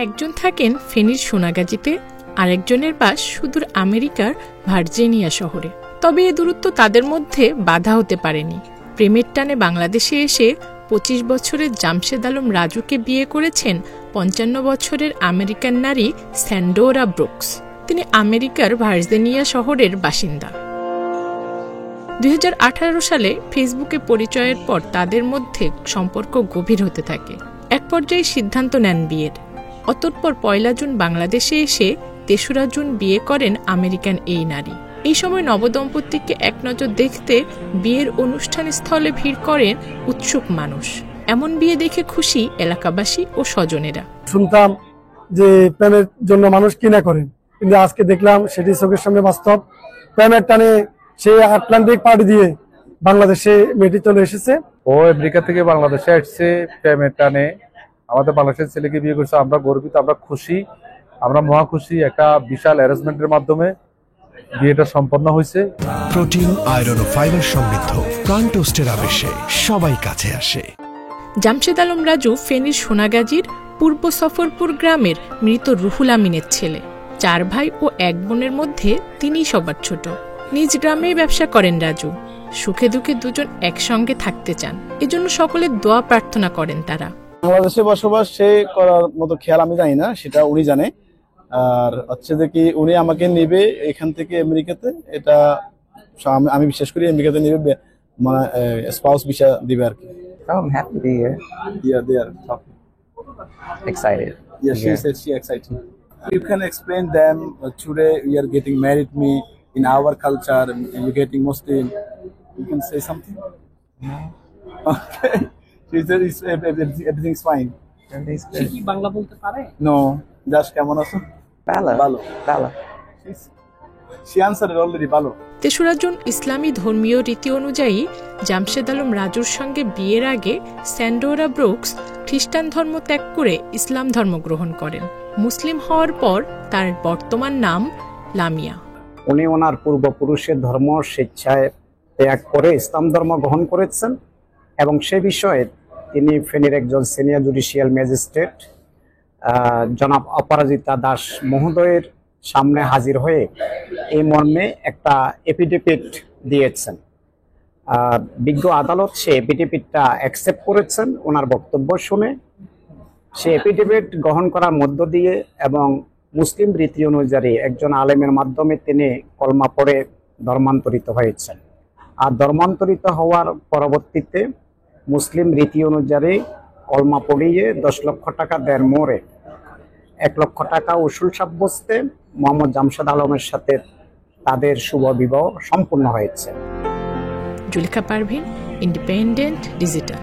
একজন থাকেন ফেনীর সোনাগাজীতে, আরেকজনের বাস সুদূর আমেরিকার ভার্জিনিয়া শহরে। তবে এ দূরত্ব তাদের মধ্যে বাধা হতে পারেনি। প্রেমের টানে বাংলাদেশে এসে ২৫ বছরের জামশেদ আলম রাজুকে বিয়ে করেছেন ৫৫ বছরের আমেরিকান নারী স্যান্ডোরা ব্রুকস। তিনি আমেরিকার ভার্জিনিয়া শহরের বাসিন্দা। ২০১৮ সালে ফেসবুকে পরিচয়ের পর তাদের মধ্যে সম্পর্ক গভীর হতে থাকে। এক পর্যায়ে সিদ্ধান্ত নেন বিয়ের। অতঃপর ১ জুন বাংলাদেশে এসে ৩রা জুন বিয়ে করেন আমেরিকান এই নারী। এই সময় নবদম্পতিকে এক নজর দেখতে বিয়ের অনুষ্ঠান স্থলে ভিড় করেন উৎসুক মানুষ। এমন বিয়ে দেখে খুশি এলাকাবাসী ও স্বজনেরা। শুনতাম যে প্রেমের জন্য মানুষ কি না করেন, কিন্তু আজকে দেখলাম সেটি চোখের সামনে বাস্তব। প্রেমের টানে সে আটলান্টিক পাড়ি দিয়ে বাংলাদেশে মেয়েটি চলে এসেছে। ও আমেরিকা থেকে বাংলাদেশে আসছে প্রেমের টানে, আমাদের বাংলাদেশের ছেলেকে বিয়ে করছে। আমরা গর্বিত, আমরা খুশি, আমরা মহা খুশি। একটা বিশাল অ্যারেঞ্জমেন্টের মাধ্যমে বিয়েটা সম্পন্ন হয়েছে। প্রোটিন, আয়রন ও ফাইবার সমৃদ্ধ প্রাণ টোস্টের আবেশে সবাই কাছে আসে। জামশেদ আলম রাজু ফেনীর সোনাগাজীর পূর্ব সফরপুর গ্রামের মৃত রুহুল আমিনের ছেলে। ৪ ভাই ও ১ বোনের মধ্যে তিনিই সবার ছোট। নিজ গ্রামেই ব্যবসা করেন রাজু। সুখে দুঃখে দুজন একসঙ্গে থাকতে চান, এজন্য সকলের দোয়া প্রার্থনা করেন তারা। বাংলাদেশে বসবাস সে করার মতো খেয়াল আমি জানি না, সেটা উনি জানে। আর হচ্ছে যে কি উনি আমাকে নেবে এখান থেকে আমেরিকাতে, এটা আমি বিশ্বাস করি আমেরিকাতে নেবে, মানে স্পাউস ভিসা দিবে আর কি। I'm happy to be here. Yeah, they are talking. Excited. Yeah, she said she excited. You can explain them today we are getting married me in our culture and you're getting Muslim. You can say something? No. Okay. She said everything's fine. Everything's say good. কি বাংলা বলতে পারে? No. Just কেমন আছো? Bala. Balo. Bala. She answered already, Balo. ৩রা June ইসলামী ধর্মীয় রীতি অনুযায়ী জামশেদ আলম রাজুর সঙ্গে বিয়ের আগে স্যান্ডোরা ব্রুকস খ্রিস্টান ধর্ম ত্যাগ করে ইসলাম ধর্ম গ্রহণ করেন। মুসলিম হওয়ার পর তার বর্তমান নাম লামিয়া। উনি ওনার পূর্বপুরুষের ধর্ম স্বেচ্ছায় ত্যাগ করে ইসলাম ধর্ম গ্রহণ করেছেন এবং সে বিষয়ে তিনি ফেনীর একজন সিনিয়র জুডিশিয়াল ম্যাজিস্ট্রেট জনাব অপরাজিতা দাস মহোদয়ের সামনে হাজির হয়ে এই মর্মে একটা এফিডেভিট দিয়েছেন। বিজ্ঞ আদালত সে এফিডেভিটটা অ্যাকসেপ্ট করেছেন। ওনার বক্তব্য শুনে সে এফিডেভিট গ্রহণ করার মধ্য দিয়ে এবং মুসলিম রীতি অনুযায়ী একজন আলেমের মাধ্যমে তিনি কলমা পড়ে ধর্মান্তরিত হয়েছেন। আর ধর্মান্তরিত হওয়ার পরবর্তীতে মুসলিম রীতি অনুযায়ী কলমা পড়িয়ে ১০ লক্ষ টাকা দেন মোড়ে ১ লক্ষ টাকা উসুল সাব্যস্তে মোহাম্মদ জামশেদ আলমের সাথে তাদের শুভ বিবাহ সম্পূর্ণ হয়েছে। Zulekha Parveen, independent digital.